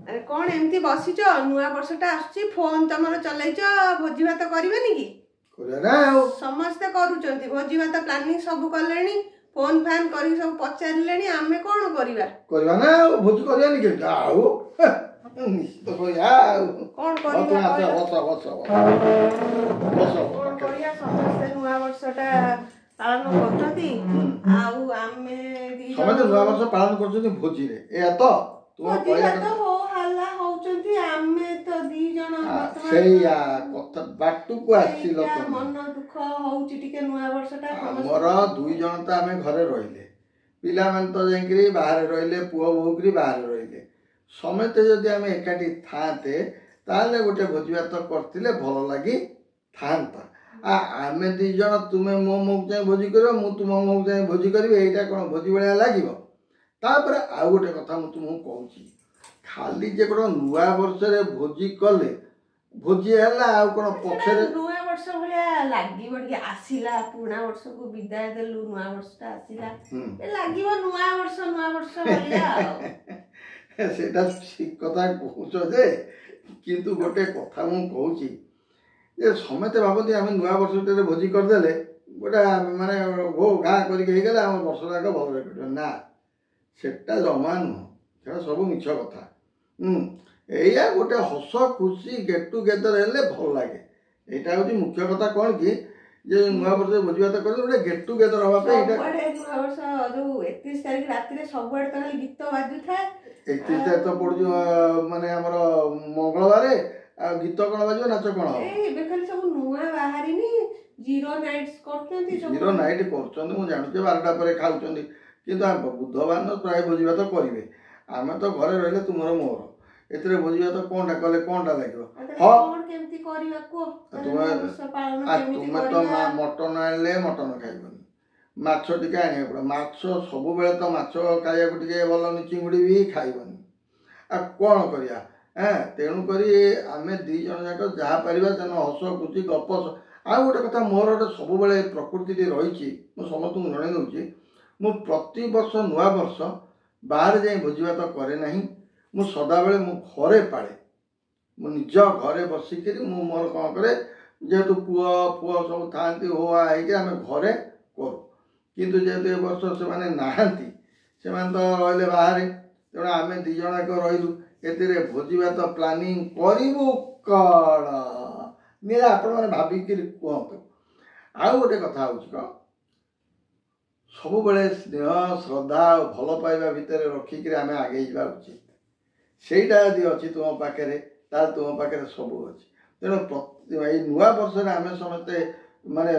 अरे कौन एमती बसीच नुआ वर्षटा आसुची फोन तमर चलैच भोजी भात करबेनी कि समस्ते करूचंती भोजी भात प्लानिंग सब कलेनी फोन फैन करी सब पचारिलेनी आमे कोन करबा करबा ना भोजी करयानी के आउ निश्चित करया कोन करबा बस कोन करया समस्ते नुआ वर्षटा पालन करछंती आउ आमे दी समस्ते नुआ वर्ष पालन करछंती भोजी रे ए तो तुम कहया तो हो हल्ला होचंती आमे तो दी जण सेया कथा बाटू को आसीलो तो मन दुख होउची टिके नुआ वर्षटा हमर दुई जण त आमे घरे रहिले पिला मन तो जेंकरी बाहर रहिले पुओ बहुकरी बाहर रहिले समेते जदि आमे एकाठी थाते ताले गोटे भोजी भात करथिले भलो लागि थांता आमे दी जण तुमे मो मुख जाय भोजी करियो मु तुम मुख जाय भोजी करिवे एटा कोन भोजी बळिया लागिवो तापर आ गोटे कथा मु तुमु कहूची खाली जे कोन नुआ वर्ष रे भोजी कले भोजी हला आ कोन पछरे नुआ वर्ष भलिया लागि बडी आसीला पुना वर्ष को विदाय देलु नुआ वर्षटा आसीला ए लागिवो नुआ वर्ष भलिया सेटा ठीक कथा कहूचो जे किंतु गोटे कथा मु कहूची जे समेते भाबती आमे नुआ वर्ष रे भोजी कर देले गोटे माने गो गा करी के गेला हम वर्ष जाक भल रे करियो ना सेटा जमान सेटा सब मिछ कथा एया गोटे हस खुशी गेट टुगेदर हेले भल लागे एटा होची मुख्य कथा कोन कि जे नुआ वर्ष भोजी भात कर गोटे गेट टुगेदर हवा पे एटा नुआ वर्ष जो 31 तारिख रात रे सबुआड तो खाली गीत बाजु था 31 तारिख तो पड़जो माने हमर मंगलवार गीत कोन बाजो नाच कोन ए बे खाली सब नुआ बाहरिनी जीरो नाइट्स करतंती सब जीरो नाइट करछन मु जानु जे 12टा परे खाउछंती किंतु बुधवार न प्राय भोजी भात करिवे आमे तो घरे रहले तुमरो मोर एतरे भोजी भात कोनटा कले कोनटा लागो हां कोन केमती करिवा को तुमे तो मटन आले मटन खाइबनी माछ टिके आने पड़े माछ सब बेले तो माछ खाइया को टिके भल चिंगुड़ी भी खाइबनी आ कोन करिया तेणु करी आमे दी जण जाक जहा परिबा जन हस खुशी गप आ गोटे कथा मोर गोटे सब बेले प्रकृति रही मु समस्त जणे दउची मु प्रति वर्ष नुआ वर्ष बाहर जाई भोजी भात करे नाही मु सदा बेले मु घरे पाळे मु निज घरे बसिकरी मु मोर कौन करे जेहेतु पुआ पुआ सब थांती हुआ है आम घरे करूँ किंतु जेहेतु ए वर्ष से माने नाहांती से माने तो रहिले बाहर तेणु आम दी जणक रहिलु एतिरे भोजी भात प्लानिंग करिबु कण निरा आपण माने भाबिकी कहतु आ गोटे कथा होची क सब बेले स्नेह श्रद्धा भल पाइबा भितर रखिक आम आगे जा उचित सेटा यदि अच्छी तुम पाखे तुम पाखे सब अच्छी तेणु नुआ वर्ष आम समस्ते माने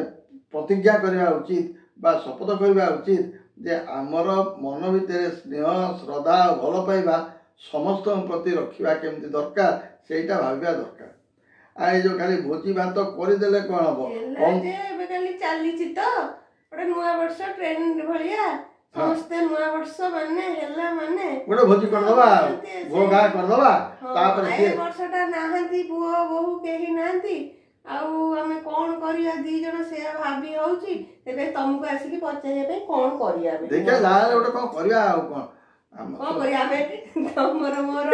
प्रतिज्ञा करवा उचित बा शपथ करवा उचित जे आमर मन भितर स्नेह श्रद्धा भल पाइबा समस्त प्रति रखा केमती दरकार सेटा भाविया दरकार आ जो खाली भोजी भात करदेले कौन हम चली तो नुआ वर्ष ट्रेन भलिया समस्ते नुआ वर्ष माने हेला माने गोटे भोजी करदबा भोगा करदबा तापर ए वर्षटा नाहंती पुओ बहु केही नाहंती आउ हमें कोन करिया दी जण से भाबी होउची तेबे तुमको आसी की पचारिया पे कोन करिया बे देखा जाले गोटे कोन करिया आ कोन करिया बे तमर मोर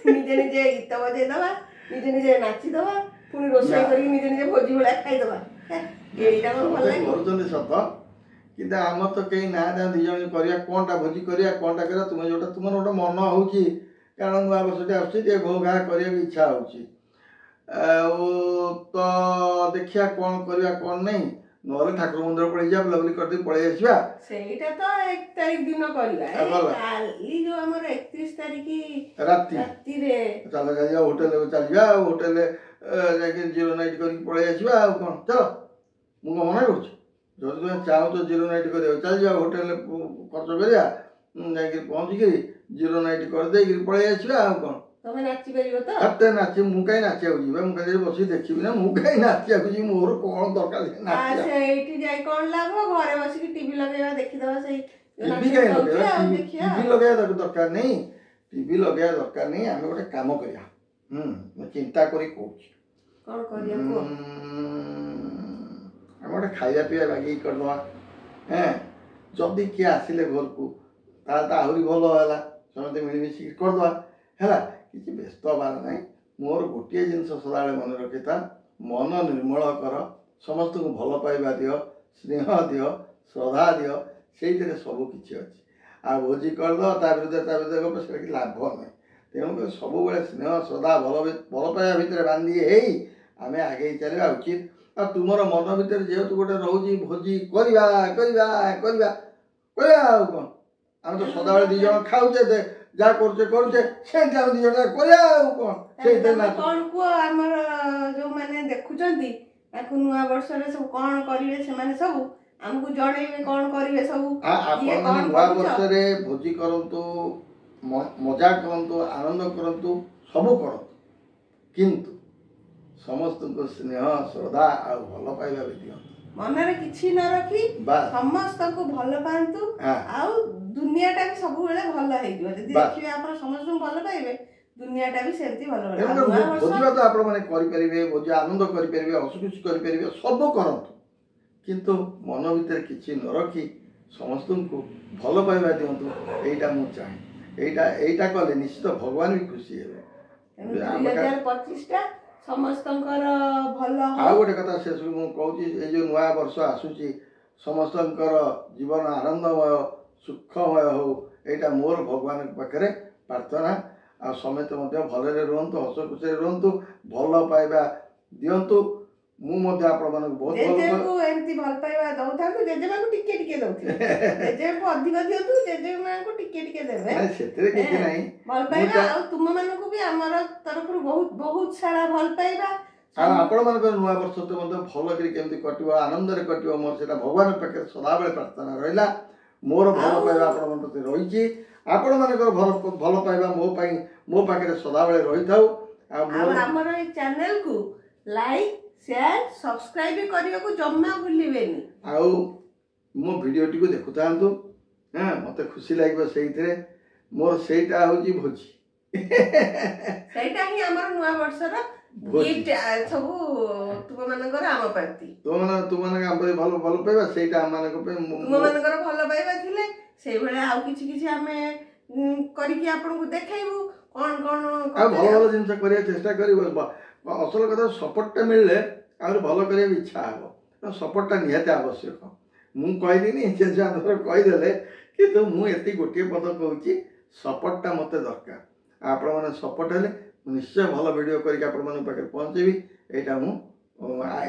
निजे निजे गीत बजे दबा निजे निजे नाची दबा पुनी रोषाई करी निजे निजे भोजी भला खाई दबा एटा मन भल लागे करूचंदी सत किंतु आम तो कहीं ना दी जन करिया कोनटा भोजी करिया कोनटा करिया तुम जोटा तुम गोटे मन होउची कारण नुआ वर्षटी आसुची जे घो घा करिया इच्छा होउची तो देखिया कौन करिया कौन नहीं नहले ठाकुर मंदिर पड़े जा बुलाबुली करते पड़े आसवा सेटा तो 1 तारिख दिन करबा काली जो हमर 31 तारिख राती रे चल जा होटल चल जा होटल जाके जीरो नाइट करके पड़े आसवा आ कोन चलो मु मना करूची जदि तुम चाहो तो जीरो नाइट कर चल जा होटल खर्च करिया जाके पहुंच के जीरो नाइट कर दे पड़े आसवा आ कोन तमे नाची परिबो तो हते नाची मु काई नाचिया हो जीवा मु काई बसी देखिबी ना मु काई नाचिया हो जी मोर कोन दरकार नाचिया आ सेठी जाई कोन लागो घरे बसी की टीवी लगाइबा देखि दबा सही टीवी काई लगाइबा टीवी लगाइबा दरकार नहीं टीवी लगाइबा दरकार नहीं आमे गोटे काम करिया मैं चिंता करी कहूची कोन करिया को हम गोटे खाइबा पिया बागी करदवा हैं जदि किए आसिले घर को ता आहुरी भल होला ସମସ୍ତେ ମିଳିମିଶିକି କରିଦେବା ହେଲା। କିଛି ବ୍ୟସ୍ତ ହେବାର ନାହିଁ। ମୋର ଗୋଟିଏ ଜିନିଷ ସଦାବେଳେ ମନେ ରଖିଥା, ମନ ନିର୍ମଳ କର, ସମସ୍ତଙ୍କୁ ଭଲ ପାଇବା ଦିଅ, ସ୍ନେହ ଦିଅ, ଶ୍ରଦ୍ଧା ଦିଅ, ସେଇଥିରେ ସବୁ କିଛି ଅଛି। ଆଉ ଭୋଜି କରିଦେବ ତା ବିରୁଦ୍ଧରେ ଗପ, ସେଟା କିଛି ଲାଭ ନାହିଁ। ତେଣୁକରି ସବୁବେଳେ ସ୍ନେହ ଶ୍ରଦ୍ଧା ଭଲ ପାଇବା ଭିତରେ ବାନ୍ଧି ହେଇ ଆମେ ଆଗେଇ ଚାଲିବା ଉଚିତ। ଆଉ ତୁମର ମନ ଭିତରେ ଯେହେତୁ ଗୋଟେ ରହୁଛି ଭୋଜି କରିବା କରିବା କରିବା କରିବା, ଆଉ କ'ଣ ଆମେ ତ ସଦାବେଳେ 2 ଜଣ ଖାଉଛେ, ଯାହା କରୁଛେ ସେମିତି ଆମେ 2 ଜଣ କରିବା, ଆଉ କ'ଣ ସେଇଥିରେ କ'ଣ କୁହ ଆମର ଯୋଉମାନେ ଦେଖୁଛନ୍ତି ତାକୁ ନୂଆ ବର୍ଷରେ ସବୁ କ'ଣ କରିବେ, ସେମାନେ ସବୁ ଆମକୁ ଜଣେଇବେ କ'ଣ କରିବେ ସବୁ। ଆପଣ ନୂଆ ବର୍ଷରେ ଭୋଜି କରନ୍ତୁ, ମଜା କରନ୍ତୁ, ଆନନ୍ଦ କରନ୍ତୁ, ସବୁ କରନ୍ତୁ, କିନ୍ତୁ ସମସ୍ତଙ୍କୁ ସ୍ନେହ ଶ୍ରଦ୍ଧା ଆଉ ଭଲ ପାଇବା ବି ଦିଅନ୍ତୁ। ମନରେ କିଛି ନ ରଖି ସମସ୍ତଙ୍କୁ ଭଲ ପାଆନ୍ତୁ, ଆଉ ଦୁନିଆଟା ବି ସବୁବେଳେ ଭଲ ହେଇଯିବ। ଯଦି ଦେଖିବେ ଆପଣ ସମସ୍ତଙ୍କୁ ଭଲ ପାଇବେ, ଦୁନିଆଟା ବି ସେମିତି ଭଲ ରହିବ। ଭୋଜି ଭାତ ଆପଣମାନେ କରିପାରିବେ, ଭୋଜି ଆନନ୍ଦ କରିପାରିବେ, ହସଖୁସି କରିପାରିବେ, ସବୁ କରନ୍ତୁ, କିନ୍ତୁ ମନ ଭିତରେ କିଛି ନ ରଖି ସମସ୍ତଙ୍କୁ ଭଲ ପାଇବା ଦିଅନ୍ତୁ। ଏଇଟା ମୁଁ ଚାହେଁ। ଏଇଟା କଲେ ନିଶ୍ଚିତ ଭଗବାନ ବି ଖୁସି ହେବେ। 2025ଟା ସମସ୍ତଙ୍କର ଭଲ। ଆଉ ଗୋଟେ କଥା ଶେଷକୁ ମୁଁ କହୁଛି, ଏଇ ଯେଉଁ ନୂଆ ବର୍ଷ ଆସୁଛି ସମସ୍ତଙ୍କର ଜୀବନ ଆନନ୍ଦମୟ ସୁଖମୟ ହଉ, ଏଇଟା ମୋର ଭଗବାନଙ୍କ ପାଖରେ ପ୍ରାର୍ଥନା। ଆଉ ସମସ୍ତେ ମଧ୍ୟ ଭଲରେ ରୁହନ୍ତୁ, ହସ ଖୁସିରେ ରୁହନ୍ତୁ, ଭଲ ପାଇବା ଦିଅନ୍ତୁ। ମୁଁ ମଧ୍ୟ ଆପଣମାନଙ୍କୁ ବହୁତ ଏମିତି ଭଲ ପାଇବା ଦଉଥାନ୍ତୁ। ଜେଜେମାଙ୍କୁ ଟିକେ ଟିକେ ଦଉଥିବେ, ଜେଜେମାଙ୍କୁ ଅଧିକ ଦିଅନ୍ତୁ, ଜେଜେମାଙ୍କୁ ଟିକେ ଟିକେ ଦେବେ, ସେଥିରେ କିଛି ନାହିଁ। ଭଲ ପାଇବା। ଆଉ ତୁମମାନଙ୍କୁ ବି ଆମର ତରଫରୁ ବହୁତ ସାରା ଭଲ ପାଇବା। ଆଉ ଆପଣମାନଙ୍କର ନୂଆ ବର୍ଷ ତ ମଧ୍ୟ ଭଲ କରି କେମିତି କଟିବ, ଆନନ୍ଦରେ କଟିବ, ମୋର ସେଇଟା ଭଗବାନଙ୍କ ପାଖରେ ସଦାବେଳେ ପ୍ରାର୍ଥନା ରହିଲା। ମୋର ଭଲ ପାଇବା ଆପଣଙ୍କ ପ୍ରତି ରହିଛି, ଆପଣମାନଙ୍କର ଭଲ ପାଇବା ମୋ ପାଖରେ ସଦାବେଳେ ରହିଥାଉ। ଆଉ ଆମର ଏଇ ଚ୍ୟାନେଲକୁ ଲାଇକ୍, ସେୟାର, ସବସ୍କ୍ରାଇବ କରିବାକୁ ଜମା ଭୁଲିବେନି। ଆଉ ମୋ ଭିଡ଼ିଓଟିକୁ ଦେଖୁଥାନ୍ତୁ, ମୋତେ ଖୁସି ଲାଗିବ ସେଇଥିରେ। ମୋର ସେଇଟା ହେଉଛି ଭୋଜି, ସେଇଟା ହିଁ ଆମର ନୂଆ ବର୍ଷର ଗିଫ୍ଟ ସବୁ ତୁମମାନଙ୍କର ଆମ ପ୍ରତି। ତୁମମାନଙ୍କ ଆମ ଭଲ ପାଇବା, ସେଇଟା ଆମମାନଙ୍କ ପାଇଁ। ତୁମମାନଙ୍କର ଭଲ ପାଇବା ଥିଲେ ସେଇଭଳିଆ ଆଉ କିଛି ଆମେ କରିକି ଆପଣଙ୍କୁ ଦେଖେଇବୁ କ'ଣ ଆଉ ଭଲ ଜିନିଷ କରିବାକୁ ଚେଷ୍ଟା କରିବୁ। ଅସଲ କଥା ସପୋର୍ଟଟା ମିଳିଲେ ଆହୁରି ଭଲ କରିବାକୁ ଇଚ୍ଛା ହେବ। ସପୋର୍ଟଟା ନିହାତି ଆବଶ୍ୟକ। ମୁଁ କହିଲିନି, ଜେଜେମାଙ୍କର କହିଦେଲେ, କିନ୍ତୁ ମୁଁ ଏତିକି ଗୋଟିଏ ପଦ କହୁଛି, ସପୋର୍ଟଟା ମୋତେ ଦରକାର। ଆପଣମାନେ ସପୋର୍ଟ ହେଲେ ମୁଁ ନିଶ୍ଚୟ ଭଲ ଭିଡ଼ିଓ କରିକି ଆପଣମାନଙ୍କ ପାଖରେ ପହଞ୍ଚେଇବି। ଏଇଟା ମୁଁ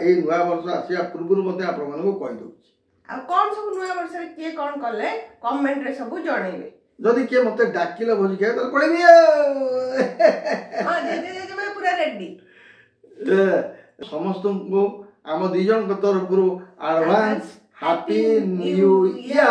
ଏଇ ନୂଆ ବର୍ଷ ଆସିବା ପୂର୍ବରୁ ମଧ୍ୟ ଆପଣମାନଙ୍କୁ କହିଦେଉଛି। ଆଉ କ'ଣ ସବୁ ନୂଆ ବର୍ଷରେ କିଏ କ'ଣ କଲେ କମେଣ୍ଟରେ ସବୁ ଜଣେଇବେ। ଯଦି କିଏ ମୋତେ ଡାକିଲେ ଭୋଜି ଖାଇବା ତାହେଲେ ପଳେଇବି। ଜେଜେମା ପୁରା ରେଡି। ସମସ୍ତଙ୍କୁ ଆମ 2 ଜଣଙ୍କ ତରଫରୁ ଆଡଭାନ୍ସ ହାପି ନ୍ୟୁ ଇୟର।